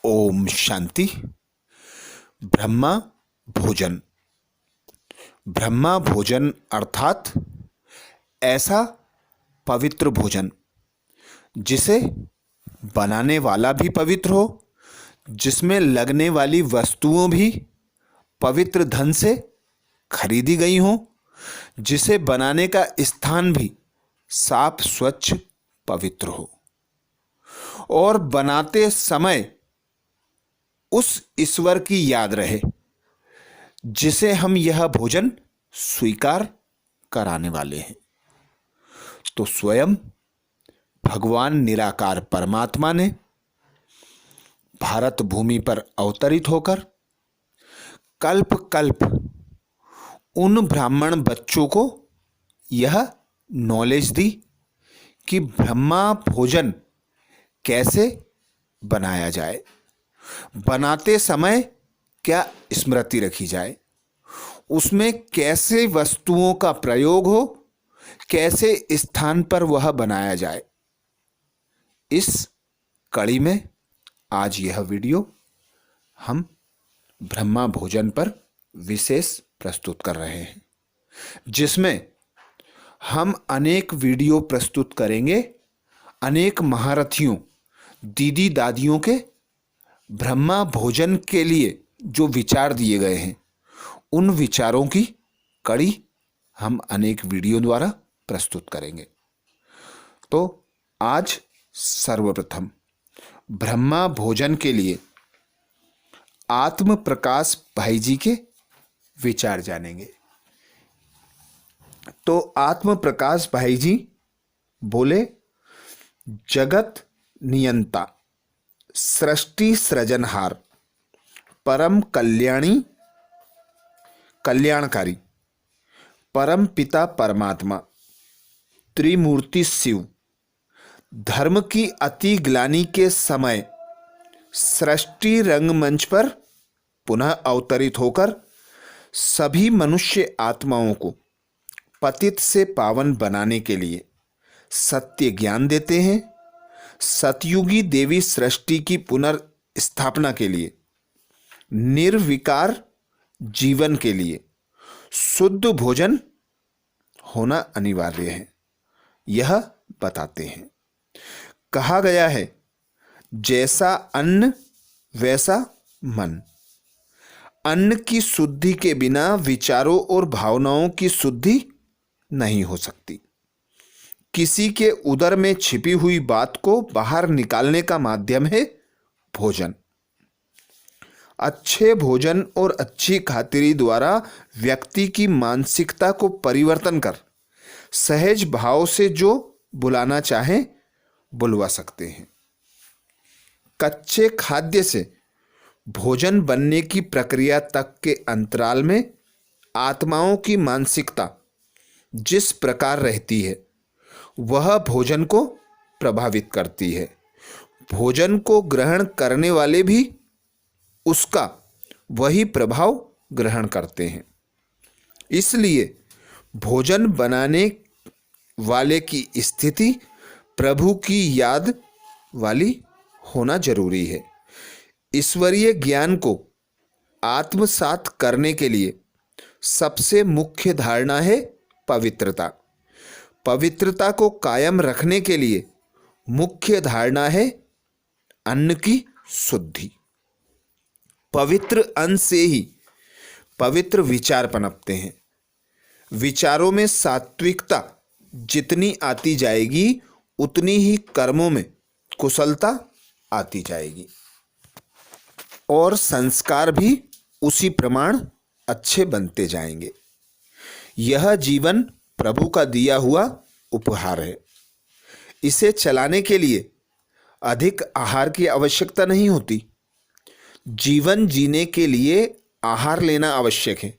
ओम शांति। ब्रह्मा भोजन। ब्रह्मा भोजन अर्थात ऐसा पवित्र भोजन जिसे बनाने वाला भी पवित्र हो, जिसमें लगने वाली वस्तुओं भी पवित्र धन से खरीदी गई हों, जिसे बनाने का स्थान भी साफ स्वच्छ पवित्र हो और बनाते समय उस ईश्वर की याद रहे जिसे हम यह भोजन स्वीकार कराने वाले हैं। तो स्वयं भगवान निराकार परमात्मा ने भारत भूमि पर अवतरित होकर कल्प कल्प उन ब्राह्मण बच्चों को यह नॉलेज दी कि ब्रह्मा भोजन कैसे बनाया जाए, बनाते समय क्या स्मृति रखी जाए, उसमें कैसे वस्तुओं का प्रयोग हो, कैसे स्थान पर वह बनाया जाए। इस कड़ी में आज यह वीडियो हम ब्रह्मा भोजन पर विशेष प्रस्तुत कर रहे हैं, जिसमें हम अनेक वीडियो प्रस्तुत करेंगे अनेक महारथियों, दीदी दादियों के ब्रह्मा भोजन के लिए जो विचार दिए गए हैं, उन विचारों की कड़ी हम अनेक वीडियो द्वारा प्रस्तुत करेंगे। तो आज सर्वप्रथम ब्रह्मा भोजन के लिए आत्म प्रकाश भाई जी के विचार जानेंगे। तो आत्म प्रकाश भाई जी बोले, जगत नियंता, सृष्टि सृजनहार, परम कल्याणकारी, परम पिता परमात्मा, त्रिमूर्ति शिव, धर्म की अति ग्लानि के समय सृष्टि रंगमंच पर पुनः अवतरित होकर सभी मनुष्य आत्माओं को पतित से पावन बनाने के लिए सत्य ज्ञान देते हैं। सतयुगी देवी सृष्टि की पुनर्स्थापना के लिए, निर्विकार जीवन के लिए शुद्ध भोजन होना अनिवार्य है, यह बताते हैं। कहा गया है, जैसा अन्न वैसा मन। अन्न की शुद्धि के बिना विचारों और भावनाओं की शुद्धि नहीं हो सकती। किसी के उदर में छिपी हुई बात को बाहर निकालने का माध्यम है भोजन। अच्छे भोजन और अच्छी खातिरी द्वारा व्यक्ति की मानसिकता को परिवर्तन कर सहज भाव से जो बुलाना चाहे बुलवा सकते हैं। कच्चे खाद्य से भोजन बनने की प्रक्रिया तक के अंतराल में आत्माओं की मानसिकता जिस प्रकार रहती है, वह भोजन को प्रभावित करती है। भोजन को ग्रहण करने वाले भी उसका वही प्रभाव ग्रहण करते हैं। इसलिए भोजन बनाने वाले की स्थिति प्रभु की याद वाली होना जरूरी है। ईश्वरीय ज्ञान को आत्मसात करने के लिए सबसे मुख्य धारणा है पवित्रता। पवित्रता को कायम रखने के लिए मुख्य धारणा है अन्न की शुद्धि। पवित्र अन्न से ही पवित्र विचार पनपते हैं। विचारों में सात्विकता जितनी आती जाएगी, उतनी ही कर्मों में कुशलता आती जाएगी और संस्कार भी उसी प्रमाण अच्छे बनते जाएंगे। यह जीवन प्रभु का दिया हुआ उपहार है। इसे चलाने के लिए अधिक आहार की आवश्यकता नहीं होती। जीवन जीने के लिए आहार लेना आवश्यक है,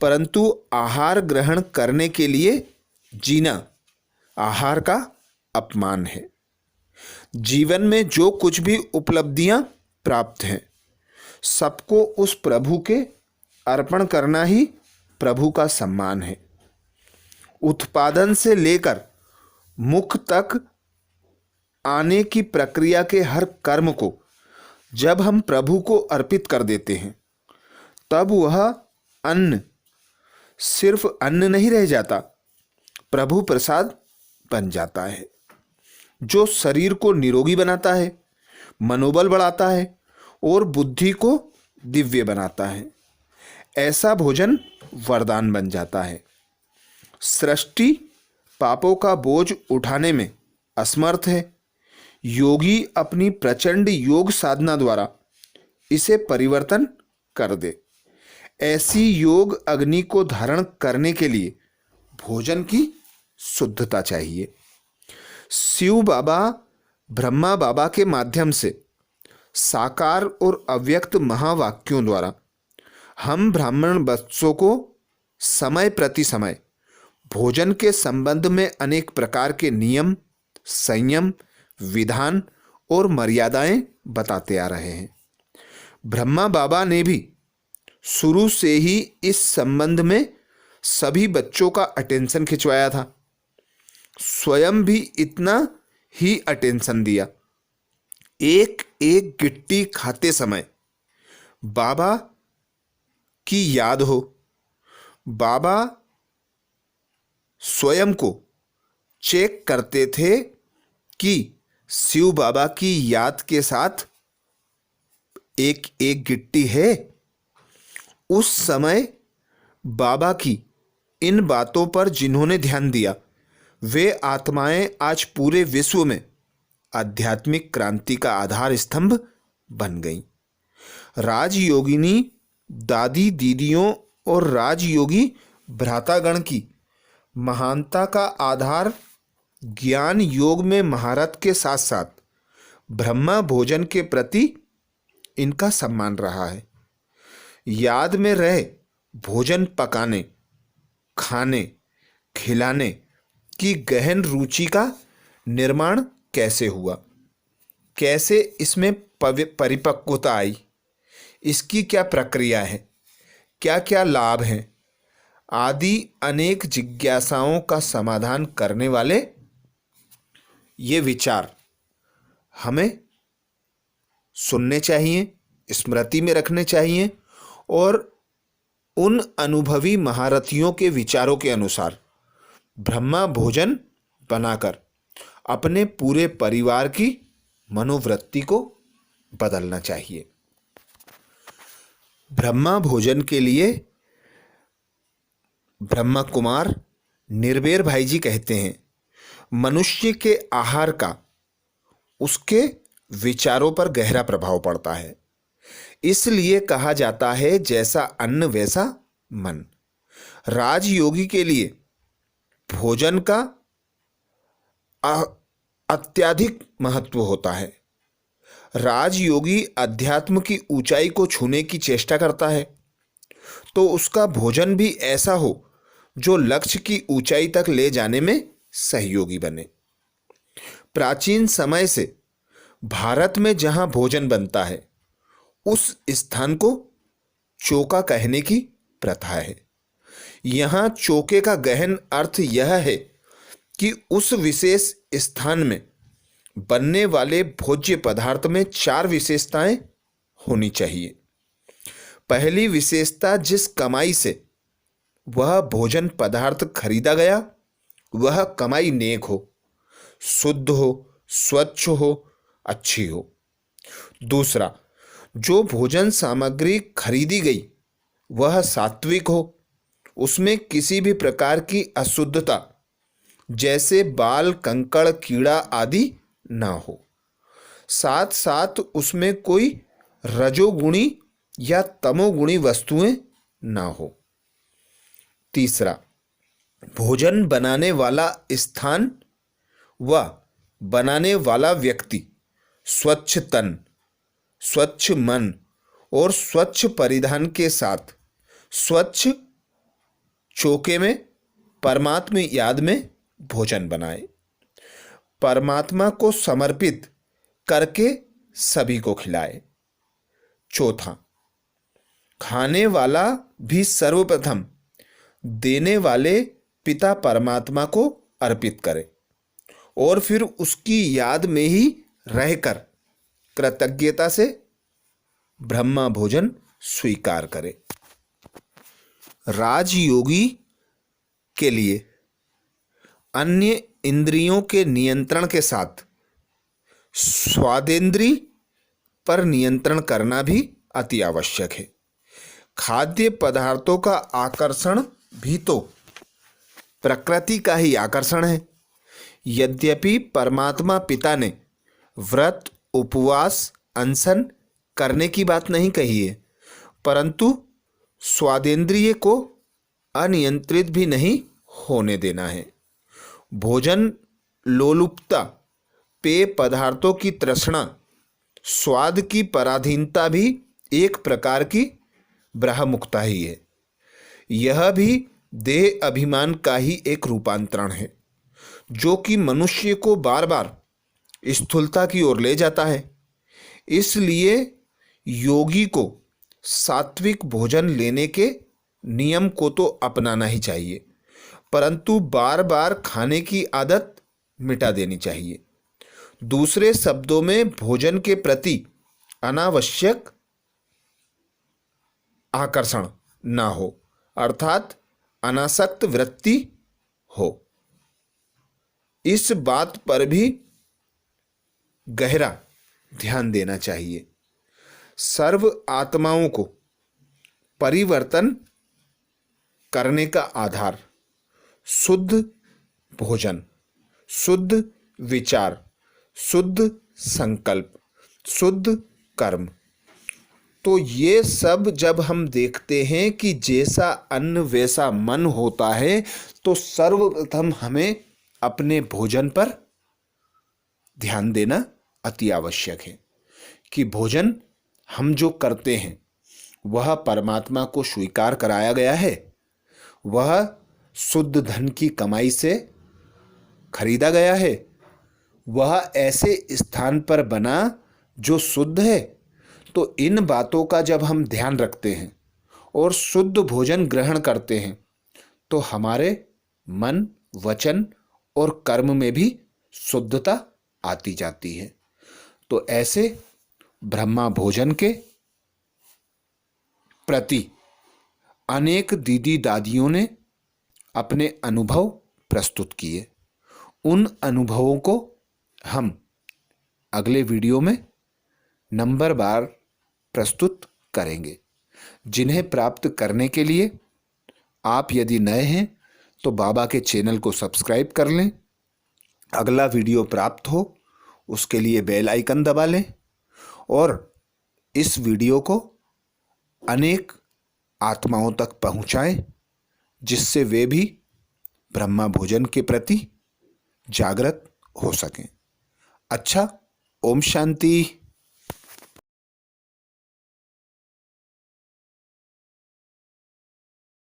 परंतु आहार ग्रहण करने के लिए जीना आहार का अपमान है। जीवन में जो कुछ भी उपलब्धियां प्राप्त हैं, सबको उस प्रभु के अर्पण करना ही प्रभु का सम्मान है। उत्पादन से लेकर मुख तक आने की प्रक्रिया के हर कर्म को जब हम प्रभु को अर्पित कर देते हैं तब वह अन्न सिर्फ अन्न नहीं रह जाता, प्रभु प्रसाद बन जाता है, जो शरीर को निरोगी बनाता है, मनोबल बढ़ाता है और बुद्धि को दिव्य बनाता है। ऐसा भोजन वरदान बन जाता है। सृष्टि पापों का बोझ उठाने में असमर्थ है। योगी अपनी प्रचंड योग साधना द्वारा इसे परिवर्तन कर दे। ऐसी योग अग्नि को धारण करने के लिए भोजन की शुद्धता चाहिए। शिव बाबा ब्रह्मा बाबा के माध्यम से साकार और अव्यक्त महावाक्यों द्वारा हम ब्राह्मण बच्चों को समय प्रति समय भोजन के संबंध में अनेक प्रकार के नियम, संयम, विधान और मर्यादाएं बताते आ रहे हैं। ब्रह्मा बाबा ने भी शुरू से ही इस संबंध में सभी बच्चों का अटेंशन खिंचवाया था। स्वयं भी इतना ही अटेंशन दिया। एक एक गिट्टी खाते समय बाबा की याद हो। बाबा स्वयं को चेक करते थे कि शिव बाबा की याद के साथ एक एक गिट्टी है। उस समय बाबा की इन बातों पर जिन्होंने ध्यान दिया वे आत्माएं आज पूरे विश्व में आध्यात्मिक क्रांति का आधार स्तंभ बन गईं। राजयोगिनी दादी दीदियों और राजयोगी भ्रातागण की महानता का आधार ज्ञान योग में महारत के साथ साथ ब्रह्मा भोजन के प्रति इनका सम्मान रहा है। याद में रहे भोजन पकाने, खाने, खिलाने की गहन रुचि का निर्माण कैसे हुआ, कैसे इसमें परिपक्वता आई, इसकी क्या प्रक्रिया है, क्या क्या लाभ हैं आदि अनेक जिज्ञासाओं का समाधान करने वाले ये विचार हमें सुनने चाहिए, स्मृति में रखने चाहिए और उन अनुभवी महारथियों के विचारों के अनुसार ब्रह्मा भोजन बनाकर अपने पूरे परिवार की मनोवृत्ति को बदलना चाहिए। ब्रह्मा भोजन के लिए ब्रह्मा कुमार निर्भेर भाई जी कहते हैं, मनुष्य के आहार का उसके विचारों पर गहरा प्रभाव पड़ता है। इसलिए कहा जाता है जैसा अन्न वैसा मन। राजयोगी के लिए भोजन का अत्यधिक महत्व होता है। राजयोगी अध्यात्म की ऊंचाई को छूने की चेष्टा करता है तो उसका भोजन भी ऐसा हो जो लक्ष्य की ऊंचाई तक ले जाने में सहयोगी बने। प्राचीन समय से भारत में जहां भोजन बनता है उस स्थान को चौका कहने की प्रथा है। यहां चौके का गहन अर्थ यह है कि उस विशेष स्थान में बनने वाले भोज्य पदार्थ में 4 विशेषताएं होनी चाहिए। पहली विशेषता, जिस कमाई से वह भोजन पदार्थ खरीदा गया वह कमाई नेक हो, शुद्ध हो, स्वच्छ हो, अच्छी हो। दूसरा, जो भोजन सामग्री खरीदी गई वह सात्विक हो, उसमें किसी भी प्रकार की अशुद्धता जैसे बाल, कंकड़, कीड़ा आदि ना हो। साथ साथ उसमें कोई रजोगुणी या तमोगुणी वस्तुएं ना हो। तीसरा, भोजन बनाने वाला स्थान व बनाने वाला व्यक्ति स्वच्छ तन, स्वच्छ मन और स्वच्छ परिधान के साथ स्वच्छ चौके में परमात्मा याद में भोजन बनाए। परमात्मा को समर्पित करके सभी को खिलाए। चौथा, खाने वाला भी सर्वप्रथम देने वाले पिता परमात्मा को अर्पित करे और फिर उसकी याद में ही रहकर कृतज्ञता से ब्रह्मा भोजन स्वीकार करे। राजयोगी के लिए अन्य इंद्रियों के नियंत्रण के साथ स्वादेंद्री पर नियंत्रण करना भी अति आवश्यक है। खाद्य पदार्थों का आकर्षण भी तो प्रकृति का ही आकर्षण है। यद्यपि परमात्मा पिता ने व्रत, उपवास, अनशन करने की बात नहीं कही है, परंतु स्वादेंद्रिय को अनियंत्रित भी नहीं होने देना है। भोजन लोलुपता, पेय पदार्थों की तृष्णा, स्वाद की पराधीनता भी एक प्रकार की ब्रह्ममुक्ता ही है। यह भी देह अभिमान का ही एक रूपांतरण है, जो कि मनुष्य को बार बार स्थूलता की ओर ले जाता है। इसलिए योगी को सात्विक भोजन लेने के नियम को तो अपनाना ही चाहिए, परंतु बार बार खाने की आदत मिटा देनी चाहिए। दूसरे शब्दों में भोजन के प्रति अनावश्यक आकर्षण ना हो, अर्थात अनासक्त वृत्ति हो। इस बात पर भी गहरा ध्यान देना चाहिए। सर्व आत्माओं को परिवर्तन करने का आधार शुद्ध भोजन, शुद्ध विचार, शुद्ध संकल्प, शुद्ध कर्म। तो ये सब जब हम देखते हैं कि जैसा अन्न वैसा मन होता है, तो सर्वप्रथम हमें अपने भोजन पर ध्यान देना अति आवश्यक है कि भोजन हम जो करते हैं वह परमात्मा को स्वीकार कराया गया है, वह शुद्ध धन की कमाई से खरीदा गया है, वह ऐसे स्थान पर बना जो शुद्ध है। तो इन बातों का जब हम ध्यान रखते हैं और शुद्ध भोजन ग्रहण करते हैं, तो हमारे मन, वचन और कर्म में भी शुद्धता आती जाती है। तो ऐसे ब्रह्मा भोजन के प्रति अनेक दीदी दादियों ने अपने अनुभव प्रस्तुत किए। उन अनुभवों को हम अगले वीडियो में नंबरवार प्रस्तुत करेंगे, जिन्हें प्राप्त करने के लिए आप यदि नए हैं तो बाबा के चैनल को सब्सक्राइब कर लें। अगला वीडियो प्राप्त हो उसके लिए बेल आइकन दबा लें और इस वीडियो को अनेक आत्माओं तक पहुंचाएं, जिससे वे भी ब्रह्मा भोजन के प्रति जागृत हो सकें। अच्छा, ओम शांति।